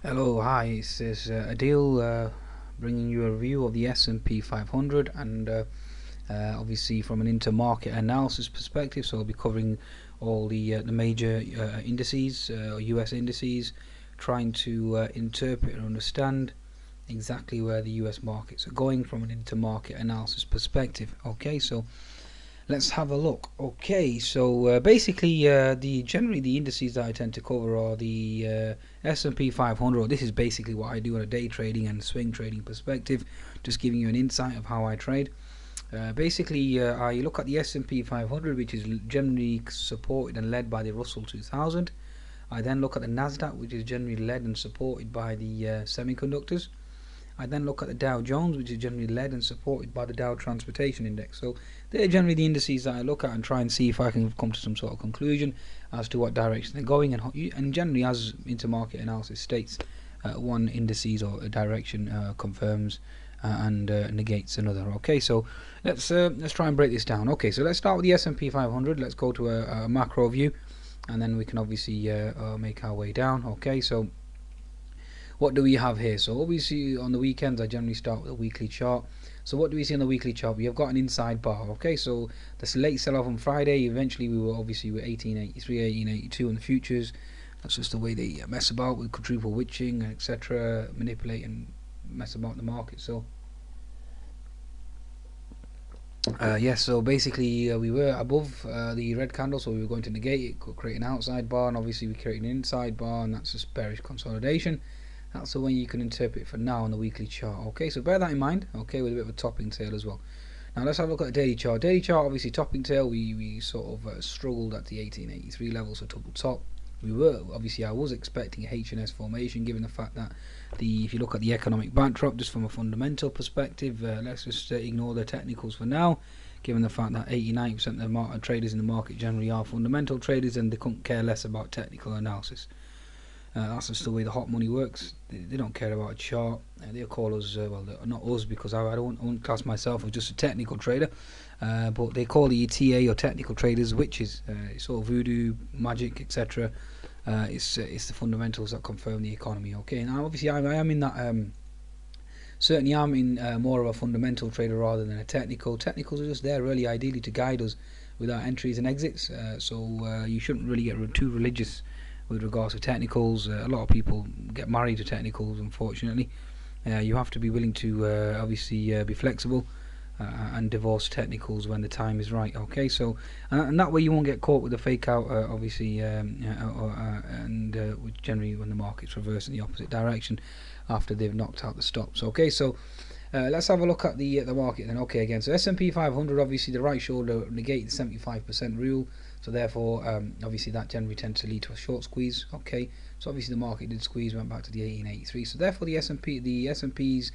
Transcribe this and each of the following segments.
Hello, hi, this is Adil bringing you a review of the S&P 500 and obviously from an intermarket analysis perspective. So I'll be covering all the major indices, US indices, trying to interpret and understand exactly where the US markets are going from an intermarket analysis perspective. Okay, so let's have a look. Okay, so basically, generally the indices that I tend to cover are the S&P 500. This is basically what I do on a day trading and swing trading perspective, just giving you an insight of how I trade. Basically, I look at the S&P 500, which is generally supported and led by the Russell 2000. I then look at the Nasdaq, which is generally led and supported by the semiconductors. I then look at the Dow Jones, which is generally led and supported by the Dow Transportation Index. So they're generally the indices that I look at and try and see if I can come to some sort of conclusion as to what direction they're going. And generally, as intermarket analysis states, one indices or a direction confirms and negates another. Okay, so let's try and break this down. Okay, so let's start with the S&P 500. Let's go to a macro view, and then we can obviously make our way down. Okay, so what do we have here? So obviously on the weekends I generally start with a weekly chart. So what do we see on the weekly chart? We have got an inside bar. Okay, so the late sell-off on Friday, eventually we were obviously with 1883, 1882 on the futures. That's just the way they mess about with quadruple witching, etc., manipulate and mess about the market. So yes, so basically we were above the red candle, so we were going to negate it, create an outside bar, and obviously we create an inside bar, and that's just bearish consolidation. That's the way you can interpret for now on the weekly chart. Okay, so bear that in mind. Okay, with a bit of a topping tail as well. Now let's have a look at the daily chart. Daily chart, obviously topping tail. We sort of struggled at the 1883 level, so double top. We were obviously I was expecting a H&S formation, given the fact that if you look at the economic backdrop, just from a fundamental perspective, let's just ignore the technicals for now. Given the fact that 89% of the traders in the market generally are fundamental traders, and they couldn't care less about technical analysis. That's just the way the hot money works. They don't care about a chart. They'll call us, well, not us, because I don't class myself as just a technical trader, but they call the TA or technical traders witches. It's all voodoo, magic, etc. It's the fundamentals that confirm the economy. Okay, now obviously I am in that. Certainly, I'm in more of a fundamental trader rather than a technical. Technicals are just there, really, ideally to guide us with our entries and exits. So you shouldn't really get too religious with regards to technicals. A lot of people get married to technicals, unfortunately. You have to be willing to obviously be flexible and divorce technicals when the time is right. Okay, so and that way you won't get caught with a fake out, obviously, generally when the markets reverse in the opposite direction after they've knocked out the stops. Okay, so let's have a look at the market then. Okay, again, so S&P 500, obviously the right shoulder negates the 75% rule. So therefore, obviously that generally tends to lead to a short squeeze. Okay, so obviously the market did squeeze, went back to the 1883. So therefore the S&P's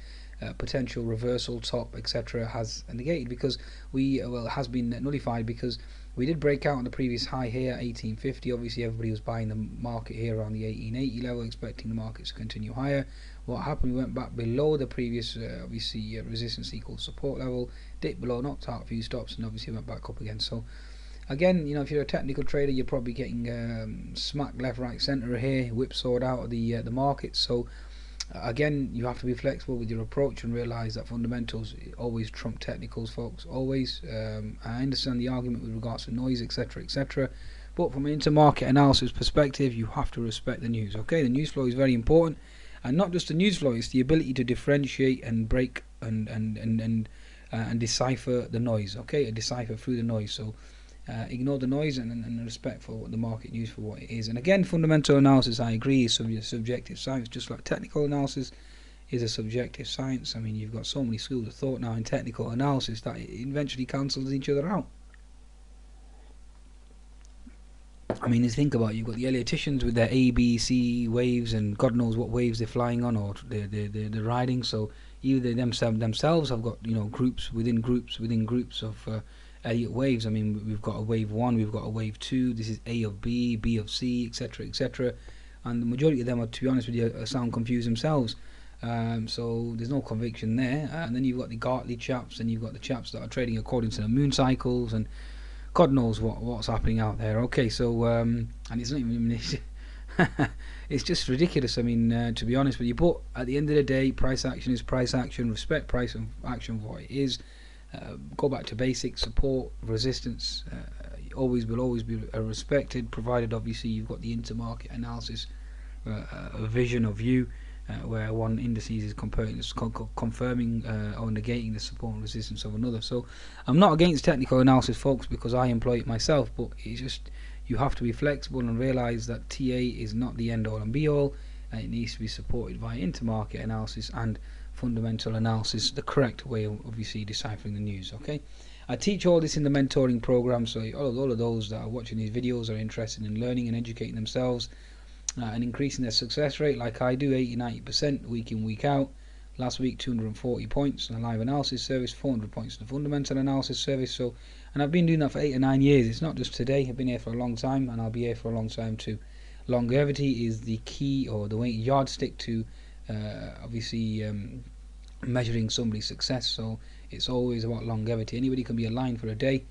potential reversal top, etc., has negated, because has been nullified, because we did break out on the previous high here at 1850. Obviously everybody was buying the market here on the 1880 level, expecting the markets to continue higher. What happened? We went back below the previous obviously resistance equals support level, dipped below, knocked out a few stops, and obviously went back up again. So again, you know, if you're a technical trader, you're probably getting smack left, right, centre here, whipsawed out of the market. So again, you have to be flexible with your approach and realise that fundamentals always trump technicals, folks. Always. I understand the argument with regards to noise, etc., etc. But from an intermarket analysis perspective, you have to respect the news. Okay, the news flow is very important, and not just the news flow; it's the ability to differentiate and break and decipher the noise. Okay, decipher through the noise. So ignore the noise and respect for the market news for what it is. And again, fundamental analysis, I agree, is subjective science, just like technical analysis is a subjective science. I mean, you've got so many schools of thought now in technical analysis that it eventually cancels each other out. I mean, think about it, you've got the Ellioticians with their A, B, C waves, and God knows what waves they're flying on or they're riding. So either themselves have got, you know, groups within groups within groups of Elliott waves. I mean, we've got a wave 1, we've got a wave 2, this is A of B, B of C, etc., etc. And the majority of them are, to be honest with you, sound confused themselves. So there's no conviction there. And then you've got the Gartley chaps, and you've got the chaps that are trading according to the moon cycles, and God knows what's happening out there. Okay, so and it's not even it's just ridiculous. I mean, to be honest with you, but at the end of the day, price action is price action. Respect price action for what it is. Go back to basics, support, resistance. Always will always be respected, provided obviously you've got the intermarket analysis vision of view, where one indices is confirming or negating the support and resistance of another. So I'm not against technical analysis, folks, because I employ it myself, but it's just you have to be flexible and realize that TA is not the end all and be all, and it needs to be supported by intermarket analysis and fundamental analysis, the correct way of obviously deciphering the news. Okay, I teach all this in the mentoring program, so all of those that are watching these videos are interested in learning and educating themselves and increasing their success rate like I do, 80-90% week in week out. Last week 240 points in a live analysis service, 400 points in a fundamental analysis service. So, and I've been doing that for 8 or 9 years. It's not just today. I've been here for a long time, and I'll be here for a long time too. Longevity is the key, or the yardstick to obviously measuring somebody's success. So it's always about longevity. Anybody can be a line for a day.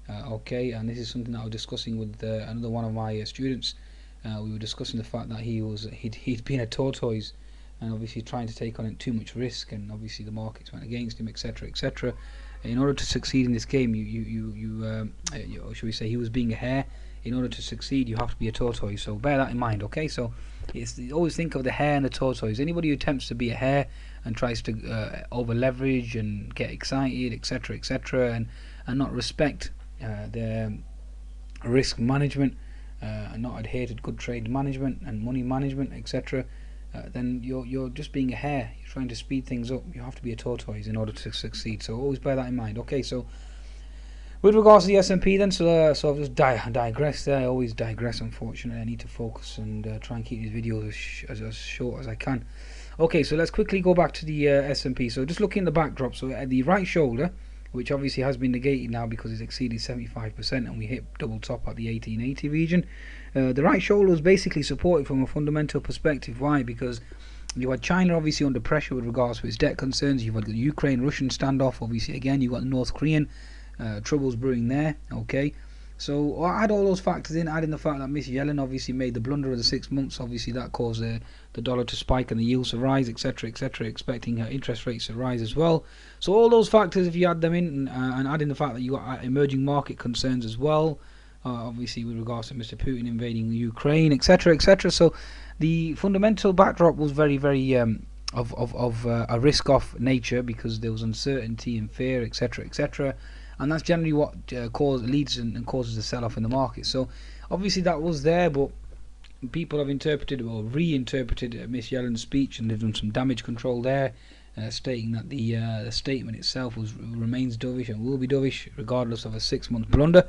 Okay, and this is something that I was discussing with another one of my students. We were discussing the fact that he'd been a tortoise, and obviously trying to take on it too much risk, and obviously the markets went against him, etc., etc. In order to succeed in this game, or should we say, he was being a hare. In order to succeed, you have to be a tortoise. So bear that in mind. Okay, so always think of the hare and the tortoise. Anybody who attempts to be a hare and tries to over leverage and get excited, etc., etc., and not respect their risk management, and not adhere to good trade management and money management, etc., then you're just being a hare. You're trying to speed things up. You have to be a tortoise in order to succeed. So always bear that in mind. Okay, so with regards to the S&P then, so I've just digressed there. I always digress, unfortunately. I need to focus and try and keep these videos as short as I can. Okay, so let's quickly go back to the S&P. So just looking at the backdrop, so at the right shoulder, which obviously has been negated now because it's exceeded 75% and we hit double top at the 1880 region. The right shoulder was basically supported from a fundamental perspective. Why? Because you had China obviously under pressure with regards to its debt concerns. You've had the Ukraine-Russian standoff. Obviously, again, you've got the North Korean troubles brewing there. Okay, so I add all those factors in, adding the fact that Miss Yellen obviously made the blunder of the 6 months. Obviously, that caused the dollar to spike and the yields to rise, etc., etc., expecting her interest rates to rise as well. So all those factors, if you add them in, and adding the fact that you got emerging market concerns as well, obviously with regards to Mr. Putin invading Ukraine, etc., etc. So the fundamental backdrop was very, very of a risk-off nature, because there was uncertainty and fear, etc., etc. And that's generally what leads and causes the sell-off in the market. So obviously that was there, but people have interpreted or reinterpreted Miss Yellen's speech, and they've done some damage control there, stating that the statement itself remains dovish and will be dovish regardless of a 6-month blunder.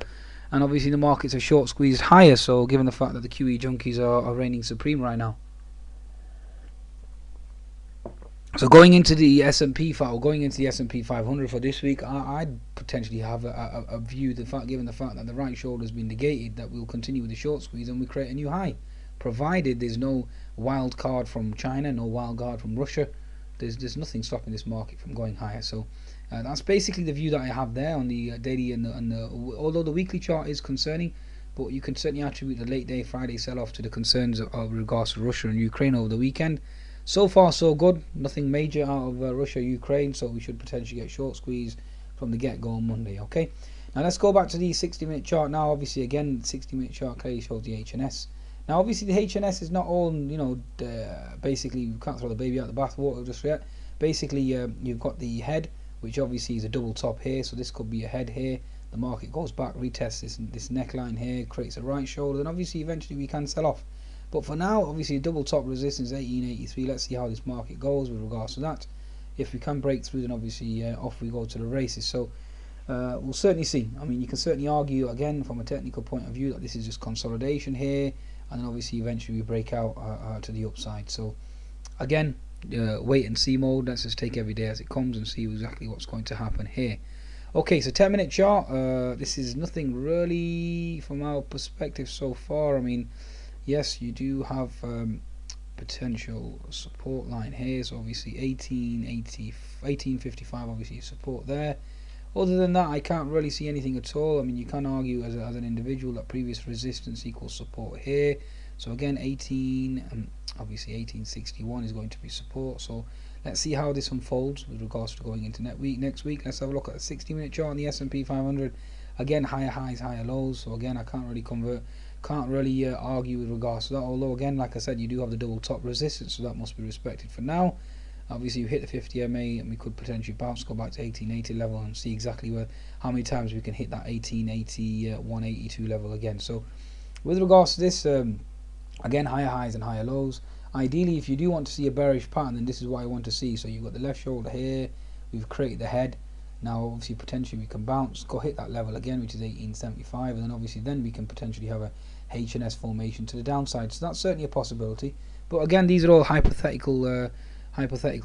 And obviously the markets are short squeezed higher, so given the fact that the QE junkies are reigning supreme right now. So going into the S&P or going into the S&P 500 for this week, I'd potentially have a view, given the fact that the right shoulder has been negated, that we'll continue with the short squeeze and we create a new high, provided there's no wild card from China, no wild card from Russia. There's nothing stopping this market from going higher. So that's basically the view that I have there on the daily and although the weekly chart is concerning, but you can certainly attribute the late day Friday sell-off to the concerns of regards to Russia and Ukraine over the weekend. So far so good, nothing major out of Russia, Ukraine, so we should potentially get short squeeze from the get-go on Monday. Okay, now let's go back to the 60-minute chart now. Obviously, again, 60-minute chart clearly shows the HNS. Now obviously the HNS is not all, basically you can't throw the baby out the bathwater just yet. Basically you've got the head, which obviously is a double top here, so this could be a head here. The market goes back, retests this neckline here, creates a right shoulder, and obviously eventually we can sell off. But for now, obviously double top resistance 1883. Let's see how this market goes with regards to that. If we can break through, then obviously off we go to the races. So we'll certainly see. I mean, you can certainly argue again from a technical point of view that this is just consolidation here, and then obviously eventually we break out to the upside. So again, wait and see mode. Let's just take every day as it comes and see exactly what's going to happen here. Okay, so 10-minute chart. This is nothing really from our perspective so far. I mean, yes, you do have potential support line here, so obviously 1855 obviously support there. Other than that, I can't really see anything at all. I mean, you can argue as an individual that previous resistance equals support here, So again, obviously 1861 is going to be support. So let's see how this unfolds with regards to going into next week. Let's have a look at the 60-minute chart on the S&P 500. Again, higher highs, higher lows. So again, I can't really argue with regards to that. Although again, like I said, you do have the double top resistance, so that must be respected for now. Obviously, you hit the 50 MA, and we could potentially bounce, go back to 1880 level, and see exactly how many times we can hit that 1880, 182 level again. So with regards to this, again, higher highs and higher lows. Ideally, if you do want to see a bearish pattern, then this is what I want to see. So you've got the left shoulder here, we've created the head. Now obviously potentially we can bounce, go hit that level again, which is 1875, and then obviously then we can potentially have a H&S formation to the downside. So that's certainly a possibility. But again, these are all hypothetical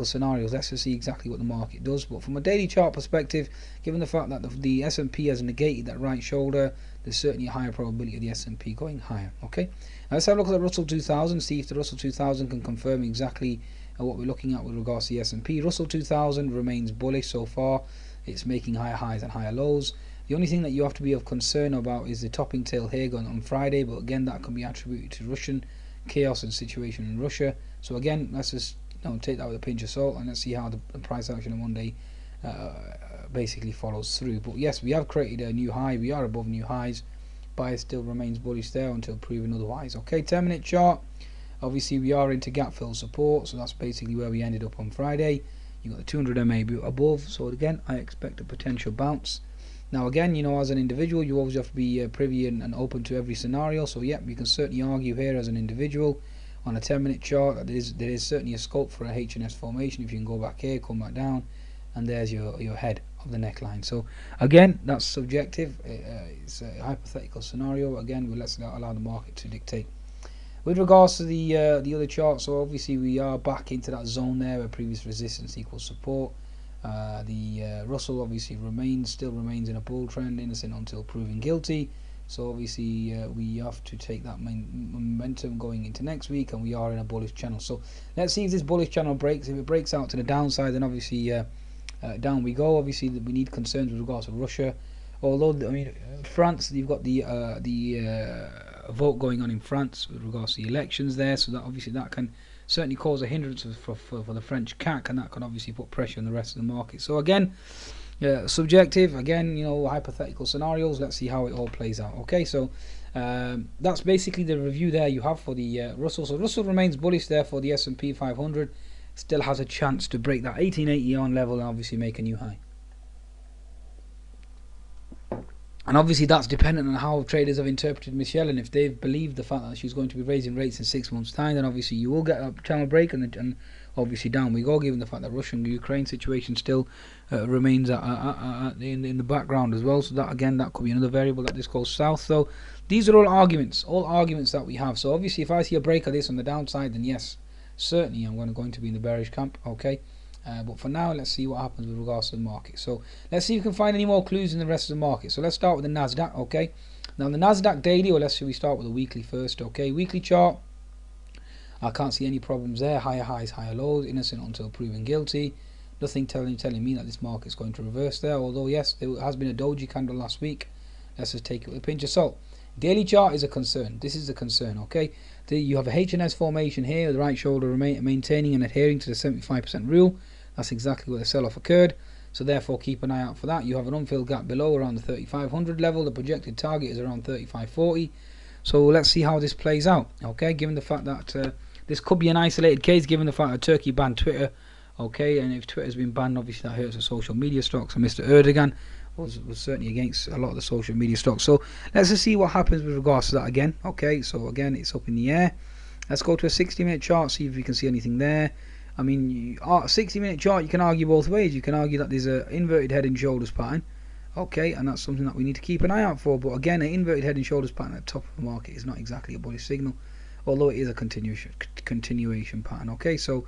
scenarios. Let's just see exactly what the market does. But from a daily chart perspective, given the fact that the S&P has negated that right shoulder, there's certainly a higher probability of the S&P going higher. Okay, now let's have a look at the Russell 2000, see if the Russell 2000 can confirm exactly what we're looking at with regards to the S&P. Russell 2000 remains bullish so far. It's making higher highs and higher lows. The only thing that you have to be of concern about is the topping tail here going on Friday, but again, that can be attributed to Russian chaos and situation in Russia. So again, let's just take that with a pinch of salt, and let's see how the price action on Monday basically follows through. But yes, we have created a new high. We are above new highs. Buyer still remains bullish there until proven otherwise. Okay, 10-minute chart. Obviously, we are into gap fill support, so that's basically where we ended up on Friday. You got the 200 MA above, so again, I expect a potential bounce. Now again, as an individual, you always have to be privy and open to every scenario. So yeah, we can certainly argue here as an individual on a 10-minute chart that there is certainly a scope for a H&S formation. If you can go back here, come back down, and there's your head of the neckline. So again, that's subjective. It's a hypothetical scenario. Again, let's allow the market to dictate. With regards to the other chart, so obviously we are back into that zone there where previous resistance equals support. The Russell obviously still remains in a bull trend, innocent until proven guilty. So obviously we have to take that momentum going into next week, and we are in a bullish channel. So let's see if this bullish channel breaks. If it breaks out to the downside, then obviously down we go. Obviously we need concerns with regards to Russia. Although France, you've got the vote going on in France with regards to the elections there, so that obviously that can certainly cause a hindrance for the French CAC, and that can obviously put pressure on the rest of the market. So again, subjective, again, hypothetical scenarios. Let's see how it all plays out. Okay, so that's basically the review there you have for the Russell. So Russell remains bullish there for the S&P 500. Still has a chance to break that 1880 on level and obviously make a new high. And obviously that's dependent on how traders have interpreted Michelle, and if they've believed the fact that she's going to be raising rates in 6 months' time, then obviously you will get a channel break, and obviously down we go, given the fact that Russian-Ukraine situation still remains in the background as well. So that again, that could be another variable that this goes south. So these are all arguments that we have. So obviously if I see a break of this on the downside, then yes, certainly I'm going to be in the bearish camp. Okay. But for now, let's see what happens with regards to the market. So let's see if we can find any more clues in the rest of the market. So let's start with the Nasdaq. Okay, now the Nasdaq daily, or should we start with the weekly first? Okay, weekly chart, I can't see any problems there. Higher highs, higher lows, innocent until proven guilty. Nothing telling me that this market is going to reverse there. Although yes, there has been a doji candle last week. Let's just take it with a pinch of salt. Daily chart is a concern. This is a concern. Okay, you have a H&S formation here, the right shoulder maintaining and adhering to the 75% rule. That's exactly where the sell-off occurred, so therefore keep an eye out for that. You have an unfilled gap below around the 3500 level. The projected target is around 3540. So let's see how this plays out. Okay, given the fact that this could be an isolated case, given the fact that Turkey banned Twitter. Okay, and if Twitter's been banned, obviously that hurts the social media stocks, and Mr. Erdogan was certainly against a lot of the social media stocks. So let's just see what happens with regards to that again. Okay, so again it's up in the air. Let's go to a 60-minute chart, see if we can see anything there. I mean, 60-minute chart, you can argue both ways. You can argue that there's an inverted head and shoulders pattern. Okay, and that's something that we need to keep an eye out for. But again, an inverted head and shoulders pattern at the top of the market is not exactly a bullish signal, although it is a continuation pattern. Okay, so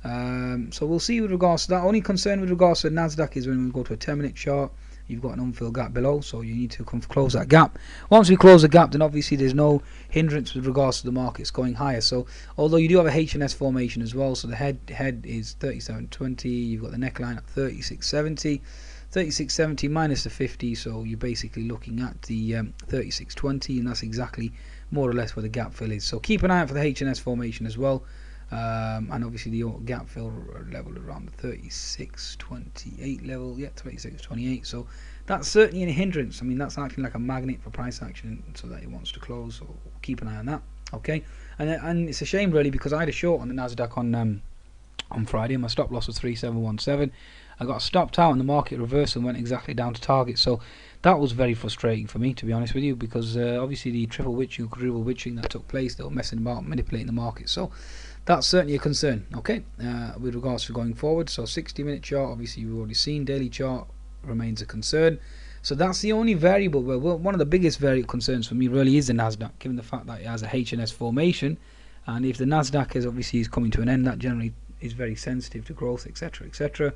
we'll see with regards to that. Only concern with regards to Nasdaq is when we go to a 10-minute chart. You've got an unfilled gap below, so you need to close that gap. Once we close the gap, then obviously there's no hindrance with regards to the markets going higher. So although you do have a H&S formation as well, so the head is 3720, you've got the neckline at 3670. 3670 minus the 50, so you're basically looking at the 3620, and that's exactly more or less where the gap fill is. So keep an eye out for the H&S formation as well. And obviously the gap fill level around the 36.28 level, yeah, 36.28. So that's certainly a hindrance. I mean, that's acting like a magnet for price action, so that it wants to close. So keep an eye on that. Okay, and it's a shame really, because I had a short on the Nasdaq on Friday. My stop loss was 3717. I got stopped out and the market reversed and went exactly down to target. So that was very frustrating for me, to be honest with you, because obviously the triple witching, quadruple witching that took place, they were messing about, manipulating the market. So that's certainly a concern, okay, with regards to going forward. So 60-minute chart, obviously you've already seen. Daily chart remains a concern. So that's the only variable. Well, one of the biggest concerns for me really is the Nasdaq, given the fact that it has a H&S formation, and if the Nasdaq is coming to an end, that generally is very sensitive to growth, etc., etc.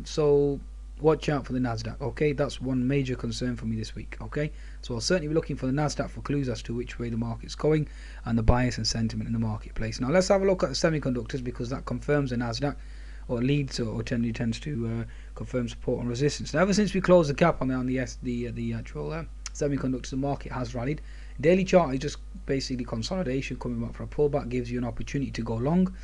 So watch out for the Nasdaq. Okay, that's one major concern for me this week. Okay, so I'll certainly be looking for the Nasdaq for clues as to which way the market's going and the bias and sentiment in the marketplace. Now let's have a look at the semiconductors, because that confirms the Nasdaq, or leads, or generally tends to confirm support and resistance. Now, ever since we closed the gap on the actual semiconductors, the market has rallied. Daily chart is just basically consolidation, coming back for a pullback, gives you an opportunity to go long.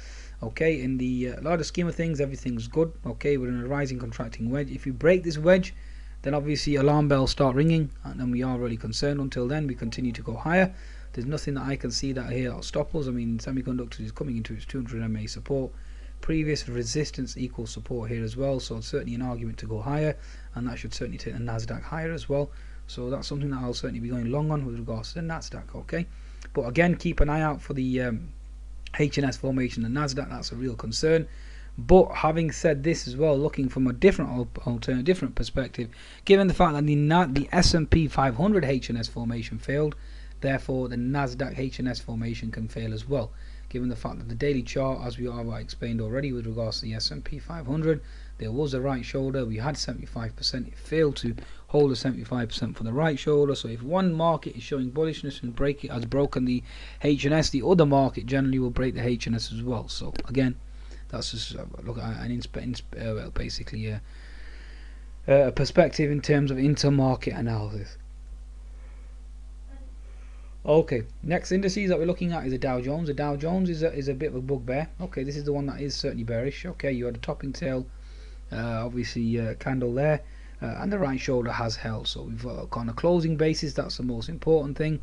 Okay, in the larger scheme of things, everything's good. Okay, we're in a rising contracting wedge. If you break this wedge, then obviously alarm bells start ringing, and then we are really concerned. Until then, we continue to go higher. There's nothing that I can see that here will stop us. I mean, semiconductors is coming into its 200 MA support. Previous resistance equals support here as well, so it's certainly an argument to go higher, and that should certainly take the Nasdaq higher as well. So that's something that I'll certainly be going long on with regards to the Nasdaq. Okay, but again, keep an eye out for the H&S formation and Nasdaq. That's a real concern. But having said this as well, looking from a different alternative, different perspective, given the fact that the S&P 500 H&S formation failed, therefore the Nasdaq H&S formation can fail as well. Given the fact that the daily chart, as we have explained already with regards to the S&P 500, there was a right shoulder, we had 75%, it failed to hold a 75% for the right shoulder. So if one market is showing bullishness and has broken the H&S, the other market generally will break the H&S as well. So again, that's just look at basically a perspective in terms of intermarket analysis. Okay, next indices that we're looking at is the Dow Jones. The Dow Jones is a bit of a bugbear. Okay, this is the one that is certainly bearish. Okay, you had a topping tail, obviously candle there, and the right shoulder has held. So we've got on a closing basis, that's the most important thing.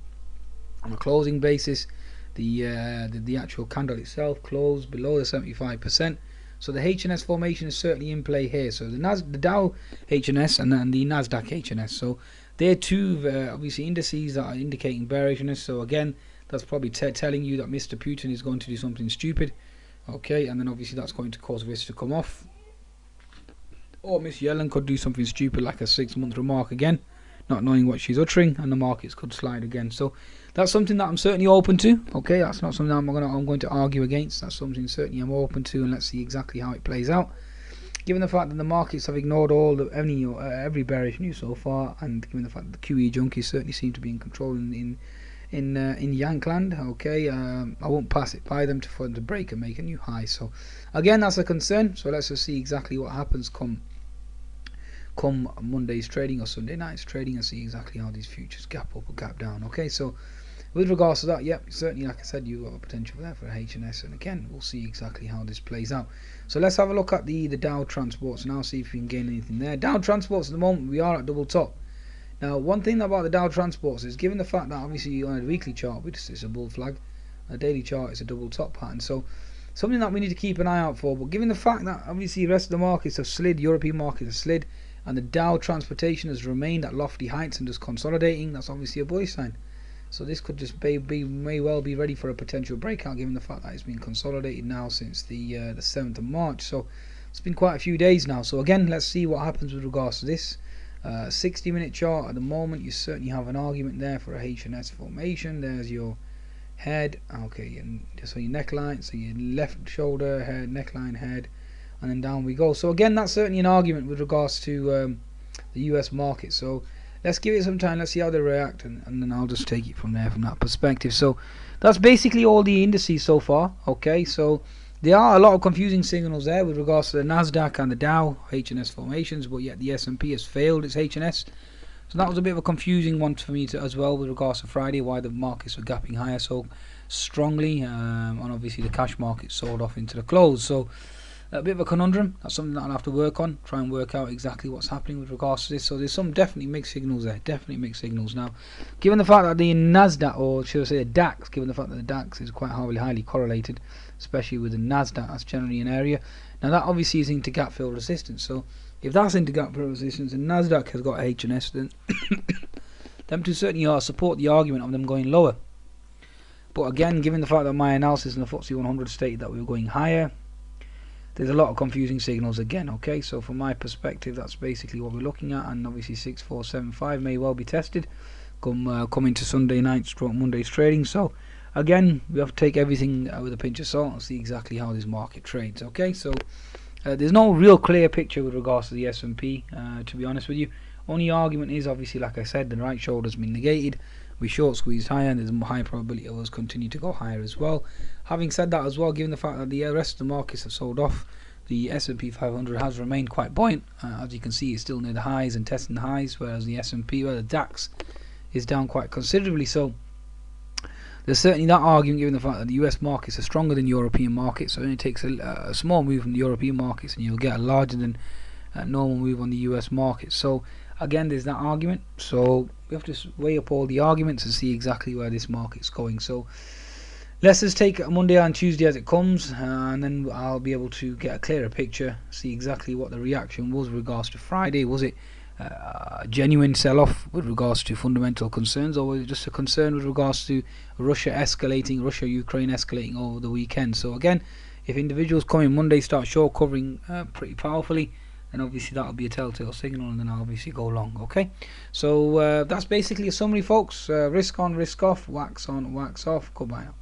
On a closing basis, the actual candle itself closed below the 75%. So the H&S formation is certainly in play here. So the Dow H&S and then the Nasdaq H&S. So they're two obviously indices that are indicating bearishness. So again, that's probably telling you that Mr. Putin is going to do something stupid. Okay, and then obviously that's going to cause risk to come off. Or Miss Yellen could do something stupid like a 6-month remark again, not knowing what she's uttering, and the markets could slide again. So that's something that I'm certainly open to. Okay, that's not something I'm going to argue against. That's something certainly I'm open to, and let's see exactly how it plays out. Given the fact that the markets have ignored every bearish news so far, and given the fact that the QE junkies certainly seem to be in control in Yankland, okay, I won't pass it by them for them to break and make a new high. So again, that's a concern. So let's just see exactly what happens come Monday's trading or Sunday night's trading, and see exactly how these futures gap up or gap down. Okay, so with regards to that, yep, certainly, like I said, you've got a potential there for H&S, and again, we'll see exactly how this plays out. So let's have a look at the Dow Transports now, see if we can gain anything there. Dow Transports at the moment, we are at double top. Now, one thing about the Dow Transports is, given the fact that obviously on a weekly chart, it's a bull flag, a daily chart is a double top pattern, so something that we need to keep an eye out for. But given the fact that obviously the rest of the markets have slid, European markets have slid, and the Dow Transportation has remained at lofty heights and just consolidating, that's obviously a bullish sign. So this could just may well be ready for a potential breakout, given the fact that it's been consolidated now since the 7th of March. So it's been quite a few days now. So again, let's see what happens with regards to this 60-minute chart. At the moment, you certainly have an argument there for a H&S formation. There's your head, okay, and so your neckline, so your left shoulder, head, neckline, head, and then down we go. So again, that's certainly an argument with regards to the US market. So let's give it some time, let's see how they react, and then I'll just take it from there, from that perspective. So that's basically all the indices so far. Okay, so there are a lot of confusing signals there with regards to the Nasdaq and the Dow H&S formations, but yet the S&P has failed its H&S. So that was a bit of a confusing one for me as well with regards to Friday, why the markets were gapping higher so strongly, and obviously the cash market sold off into the close. So a bit of a conundrum. That's something that I'll have to work on, try and work out exactly what's happening with regards to this. So there's some definitely mixed signals there, definitely mixed signals. Now, given the fact that the Nasdaq, or should I say the DAX, given the fact that the DAX is quite highly correlated, especially with the Nasdaq, that's generally an area. Now that obviously is into gap fill resistance. So if that's into gap fill resistance and Nasdaq has got H&S, then them two certainly support the argument of them going lower. But again, given the fact that my analysis in the FTSE 100 stated that we were going higher, there's a lot of confusing signals again. Okay, so from my perspective, that's basically what we're looking at, and obviously 6475 may well be tested come into Sunday night stroke Monday's trading. So again, we have to take everything with a pinch of salt and see exactly how this market trades. Okay, so there's no real clear picture with regards to the S&P, to be honest with you. Only argument is obviously, like I said, the right shoulder's been negated. We short squeezed higher, and there's a high probability of us continue to go higher as well. Having said that as well, given the fact that the rest of the markets have sold off, the S&P 500 has remained quite buoyant. As you can see, it's still near the highs and testing the highs, whereas the S&P, the DAX, is down quite considerably. So there's certainly that argument, given the fact that the US markets are stronger than European markets. So it only takes a small move from the European markets, and you'll get a larger than normal move on the US market. So again, there's that argument. So we have to weigh up all the arguments and see exactly where this market's going. So let's just take Monday and Tuesday as it comes, and then I'll be able to get a clearer picture, see exactly what the reaction was with regards to Friday. Was it a genuine sell-off with regards to fundamental concerns, or was it just a concern with regards to Russia-Ukraine escalating over the weekend? So again, if individuals coming Monday start short covering pretty powerfully, and obviously that'll be a telltale signal, and then I'll obviously go long. Okay, so that's basically a summary, folks. Risk on, risk off, wax on, wax off. Goodbye now.